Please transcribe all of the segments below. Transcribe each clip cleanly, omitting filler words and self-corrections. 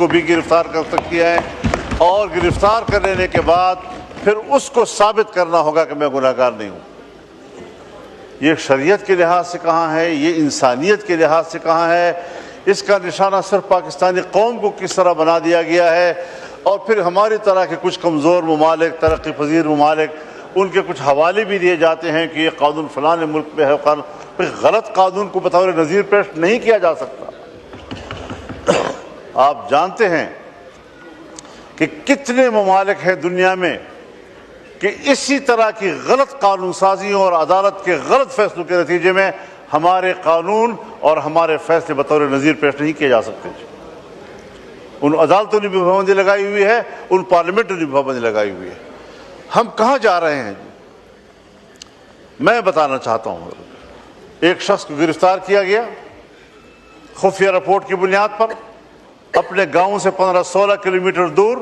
کو بھی گرفتار کر سکتی ہے، اور گرفتار کر لینے کے بعد پھر اس کو ثابت کرنا ہوگا کہ میں گناہ گار نہیں ہوں۔ یہ شریعت کے لحاظ سے کہاں ہے، یہ انسانیت کے لحاظ سے کہاں ہے؟ اس کا نشانہ صرف پاکستانی قوم کو کس طرح بنا دیا گیا ہے، اور پھر ہماری طرح کے کچھ کمزور ممالک، ترقی پذیر ممالک، ان کے کچھ حوالے بھی دیے جاتے ہیں کہ یہ قانون فلاں ملک میں ہے، غلط قانون کو بطور نظیر پیش نہیں کیا جا سکتا۔ آپ جانتے ہیں کہ کتنے ممالک ہیں دنیا میں کہ اسی طرح کی غلط قانون سازیوں اور عدالت کے غلط فیصلوں کے نتیجے میں ہمارے قانون اور ہمارے فیصلے بطور نظیر پیش نہیں کیے جا سکتے۔ ان عدالتوں نے بھی پابندی لگائی ہوئی ہے، ان پارلیمنٹوں نے بھی پابندی لگائی ہوئی ہے۔ ہم کہاں جا رہے ہیں؟ میں بتانا چاہتا ہوں، ایک شخص کو گرفتار کیا گیا خفیہ رپورٹ کی بنیاد پر اپنے گاؤں سے 15-16 کلومیٹر دور،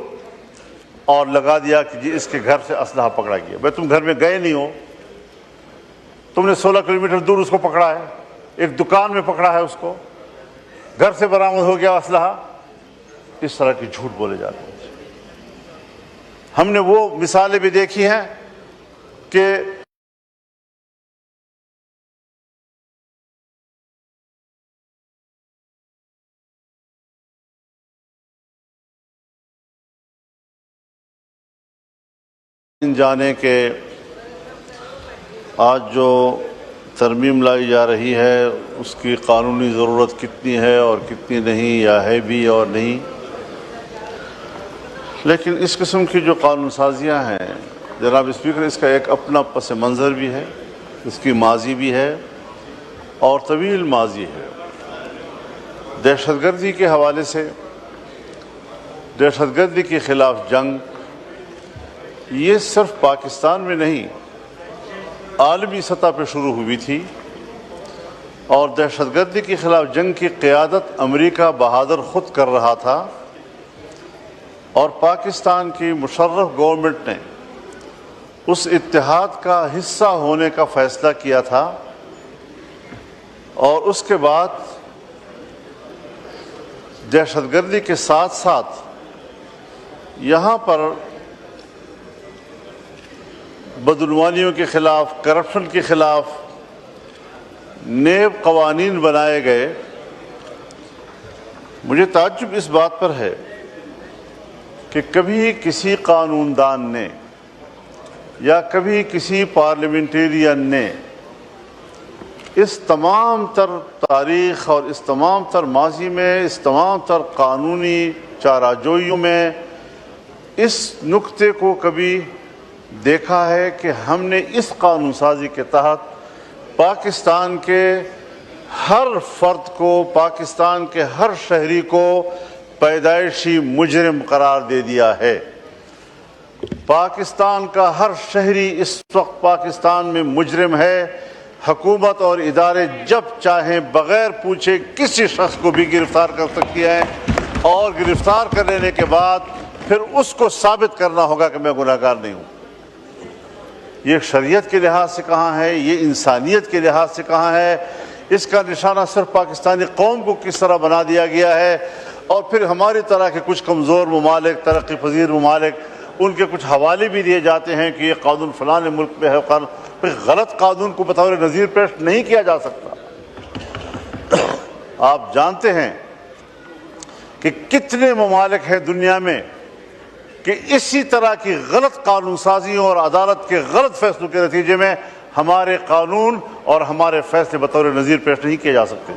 اور لگا دیا کہ جی اس کے گھر سے اسلحہ پکڑا گیا۔ بھائی تم گھر میں گئے نہیں ہو، تم نے 16 کلومیٹر دور اس کو پکڑا ہے، ایک دکان میں پکڑا ہے اس کو، گھر سے برآمد ہو گیا اسلحہ۔ اس طرح کی جھوٹ بولے جاتے ہیں۔ ہم نے وہ مثالیں بھی دیکھی ہیں کہ جانے کے آج جو ترمیم لائی جا رہی ہے اس کی قانونی ضرورت کتنی ہے اور کتنی نہیں، یا ہے بھی اور نہیں، لیکن اس قسم کی جو قانون سازیاں ہیں جناب اسپیکر، اس کا ایک اپنا پس منظر بھی ہے، اس کی ماضی بھی ہے اور طویل ماضی ہے۔ دہشت گردی کے حوالے سے، دہشت گردی کے خلاف جنگ یہ صرف پاکستان میں نہیں، عالمی سطح پہ شروع ہوئی تھی، اور دہشت گردی کے خلاف جنگ کی قیادت امریکہ بہادر خود کر رہا تھا، اور پاکستان کی مشرف گورنمنٹ نے اس اتحاد کا حصہ ہونے کا فیصلہ کیا تھا، اور اس کے بعد دہشت گردی کے ساتھ ساتھ یہاں پر بدعنوانیوں کے خلاف، کرپشن کے خلاف نیب قوانین بنائے گئے۔ مجھے تعجب اس بات پر ہے کہ کبھی کسی قانون دان نے یا کبھی کسی پارلیمنٹیرین نے اس تمام تر تاریخ اور اس تمام تر ماضی میں، اس تمام تر قانونی چارہ-جوئیوں میں اس نقطے کو کبھی دیکھا ہے کہ ہم نے اس قانون سازی کے تحت پاکستان کے ہر فرد کو، پاکستان کے ہر شہری کو پیدائشی مجرم قرار دے دیا ہے۔ پاکستان کا ہر شہری اس وقت پاکستان میں مجرم ہے۔ حکومت اور ادارے جب چاہیں بغیر پوچھے کسی شخص کو بھی گرفتار کر سکتی ہیں، اور گرفتار کر لینے کے بعد پھر اس کو ثابت کرنا ہوگا کہ میں گناہ گار نہیں ہوں۔ یہ شریعت کے لحاظ سے کہاں ہے، یہ انسانیت کے لحاظ سے کہاں ہے؟ اس کا نشانہ صرف پاکستانی قوم کو کس طرح بنا دیا گیا ہے، اور پھر ہماری طرح کے کچھ کمزور ممالک، ترقی پذیر ممالک، ان کے کچھ حوالے بھی دیے جاتے ہیں کہ یہ قانون فلاں ملک میں ہے، پھر غلط قانون کو بطور نظیر پیش نہیں کیا جا سکتا۔ آپ جانتے ہیں کہ کتنے ممالک ہیں دنیا میں کہ اسی طرح کی غلط قانون سازیوں اور عدالت کے غلط فیصلوں کے نتیجے میں ہمارے قانون اور ہمارے فیصلے بطور نظیر پیش نہیں کیے جا سکتے۔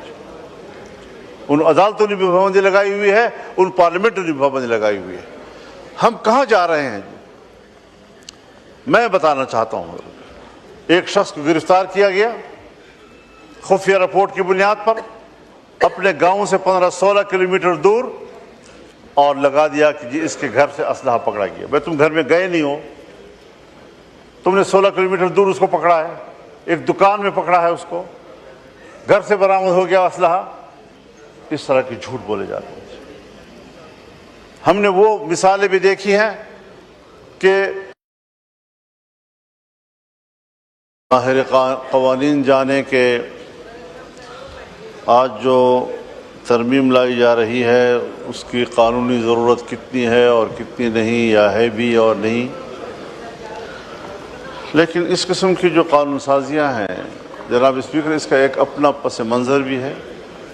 ان عدالتوں نے بھی پابندی لگائی ہوئی ہے، ان پارلیمنٹوں نے بھی پابندی لگائی ہوئی ہے۔ ہم کہاں جا رہے ہیں؟ میں بتانا چاہتا ہوں، ایک شخص کو گرفتار کیا گیا خفیہ رپورٹ کی بنیاد پر اپنے گاؤں سے 15-16 کلومیٹر دور، اور لگا دیا کہ جی اس کے گھر سے اسلحہ پکڑا گیا۔ بھائی تم گھر میں گئے نہیں ہو، تم نے 16 کلومیٹر دور اس کو پکڑا ہے، ایک دکان میں پکڑا ہے اس کو، گھر سے برآمد ہو گیا اسلحہ۔ اس طرح کی جھوٹ بولے جاتے ہیں۔ ہم نے وہ مثالیں بھی دیکھی ہیں کہ ماہر قوانین جانے کے آج جو ترمیم لائی جا رہی ہے اس کی قانونی ضرورت کتنی ہے اور کتنی نہیں، یا ہے بھی اور نہیں، لیکن اس قسم کی جو قانون سازیاں ہیں جناب اسپیکر، اس کا ایک اپنا پس منظر بھی ہے،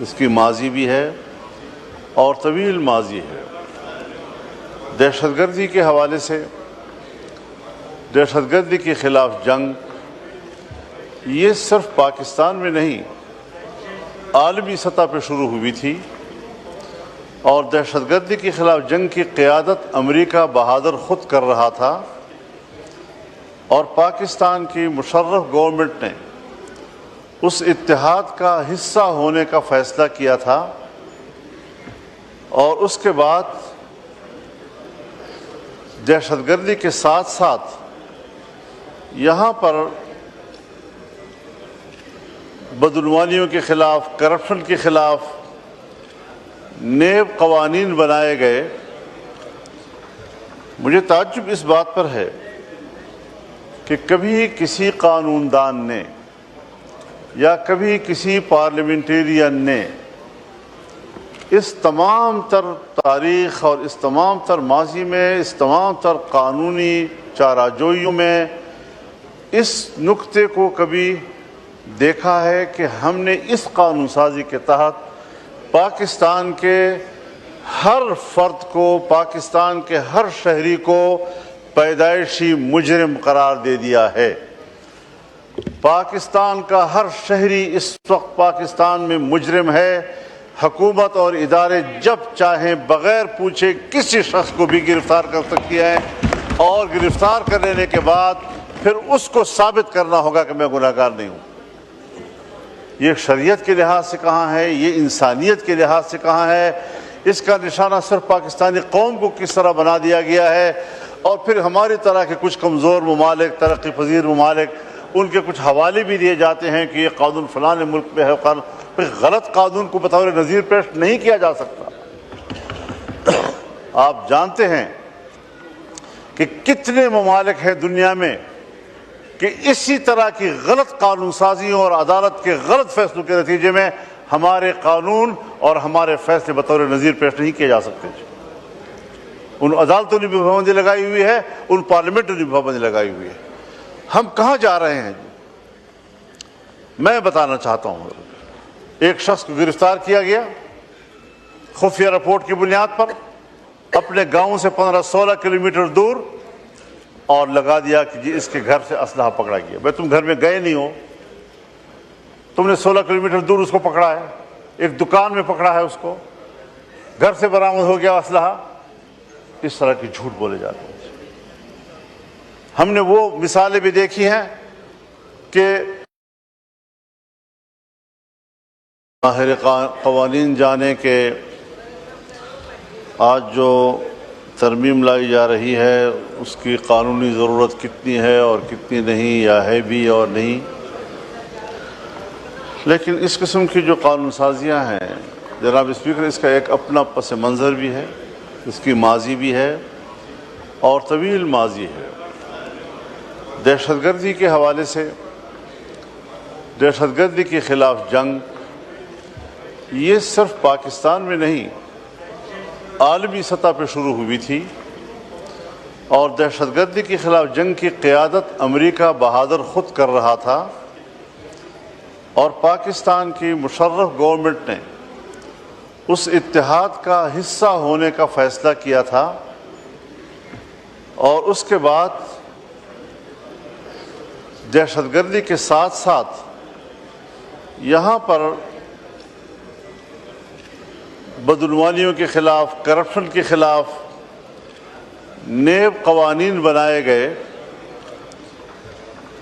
اس کی ماضی بھی ہے اور طویل ماضی ہے۔ دہشت گردی کے حوالے سے دہشت گردی کے خلاف جنگ یہ صرف پاکستان میں نہیں عالمی سطح پہ شروع ہوئی تھی، اور دہشت گردی کے خلاف جنگ کی قیادت امریکہ بہادر خود کر رہا تھا، اور پاکستان کی مشرف گورنمنٹ نے اس اتحاد کا حصہ ہونے کا فیصلہ کیا تھا، اور اس کے بعد دہشت گردی کے ساتھ ساتھ یہاں پر بدعنوانیوں کے خلاف، کرپشن کے خلاف نیب قوانین بنائے گئے۔ مجھے تعجب اس بات پر ہے کہ کبھی کسی قانون دان نے یا کبھی کسی پارلیمنٹیرین نے اس تمام تر تاریخ اور اس تمام تر ماضی میں، اس تمام تر قانونی چاراجوئیوں میں اس نکتے کو کبھی دیکھا ہے کہ ہم نے اس قانون سازی کے تحت پاکستان کے ہر فرد کو، پاکستان کے ہر شہری کو پیدائشی مجرم قرار دے دیا ہے۔ پاکستان کا ہر شہری اس وقت پاکستان میں مجرم ہے۔ حکومت اور ادارے جب چاہیں بغیر پوچھے کسی شخص کو بھی گرفتار کر سکتی ہیں، اور گرفتار کر لینے کے بعد پھر اس کو ثابت کرنا ہوگا کہ میں گناہ گار نہیں ہوں۔ یہ شریعت کے لحاظ سے کہاں ہے، یہ انسانیت کے لحاظ سے کہاں ہے؟ اس کا نشانہ صرف پاکستانی قوم کو کس طرح بنا دیا گیا ہے، اور پھر ہماری طرح کے کچھ کمزور ممالک، ترقی پذیر ممالک، ان کے کچھ حوالے بھی دیے جاتے ہیں کہ یہ قانون فلاں ملک میں ہے۔ غلط قانون کو بطور نظیر پیش نہیں کیا جا سکتا۔ آپ جانتے ہیں کہ کتنے ممالک ہیں دنیا میں کہ اسی طرح کی غلط قانون سازیوں اور عدالت کے غلط فیصلوں کے نتیجے میں ہمارے قانون اور ہمارے فیصلے بطور نظیر پیش نہیں کیے جا سکتے۔ ان عدالتوں نے بھی پابندی لگائی ہوئی ہے، ان پارلیمنٹوں نے بھی پابندی لگائی ہوئی ہے۔ ہم کہاں جا رہے ہیں؟ میں بتانا چاہتا ہوں، ایک شخص کو گرفتار کیا گیا خفیہ رپورٹ کی بنیاد پر اپنے گاؤں سے 15-16 کلومیٹر دور، اور لگا دیا کہ جی اس کے گھر سے اسلحہ پکڑا گیا۔ بھائی تم گھر میں گئے نہیں ہو، تم نے 16 کلومیٹر دور اس کو پکڑا ہے، ایک دکان میں پکڑا ہے اس کو، گھر سے برآمد ہو گیا اسلحہ۔ اس طرح کی جھوٹ بولے جاتے ہیں۔ ہم نے وہ مثالیں بھی دیکھی ہیں کہ ماہر قوانین جانے کہ آج جو ترمیم لائی جا رہی ہے اس کی قانونی ضرورت کتنی ہے اور کتنی نہیں، یا ہے بھی اور نہیں، لیکن اس قسم کی جو قانون سازیاں ہیں جناب اسپیکر، اس کا ایک اپنا پس منظر بھی ہے، اس کی ماضی بھی ہے اور طویل ماضی ہے۔ دہشت گردی کے حوالے سے دہشت گردی کے خلاف جنگ یہ صرف پاکستان میں نہیں عالمی سطح پہ شروع ہوئی تھی، اور دہشت گردی کے خلاف جنگ کی قیادت امریکہ بہادر خود کر رہا تھا، اور پاکستان کی مشرف گورنمنٹ نے اس اتحاد کا حصہ ہونے کا فیصلہ کیا تھا، اور اس کے بعد دہشت گردی کے ساتھ ساتھ یہاں پر بدعنوانیوں کے خلاف، کرپشن کے خلاف نیب قوانین بنائے گئے۔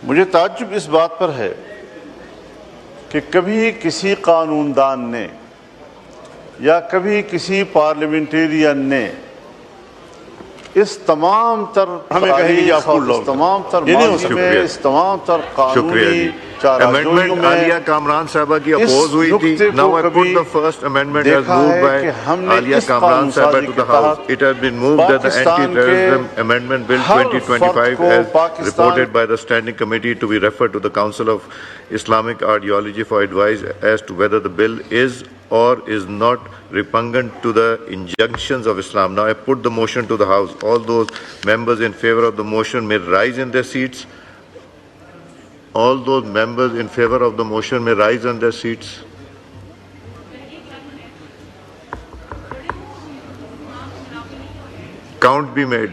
مجھے تعجب اس بات پر ہے کہ کبھی کسی قانون دان نے یا کبھی کسی پارلیمنٹیرین نے اس تمام تر تمام تر ماضی میں، اس تمام تر قانونی amendment Alia Kamran Sahaba ki oppose hui thi. Now I put the first amendment as moved by Alia Kamran Sahaba to the House. It has been moved that the Anti-Terrorism Amendment Bill 2025 as reported by the Standing Committee to be referred to the Council of Islamic Ideology for advice as to whether the bill is or is not repugnant to the injunctions of Islam. Now I put the motion to the House. All those members in favor of the motion may rise in their seats. All those members in favor of the motion may rise on their seats. Count be made.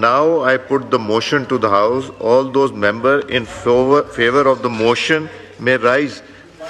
now I put the motion to the House. All those members in favor of the motion may rise.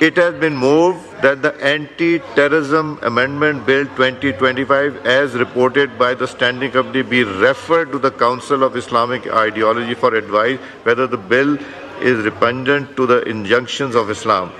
It has been moved that the Anti-Terrorism Amendment Bill 2025 as reported by the Standing Committee be referred to the Council of Islamic Ideology for advice whether the bill is repugnant to the injunctions of Islam.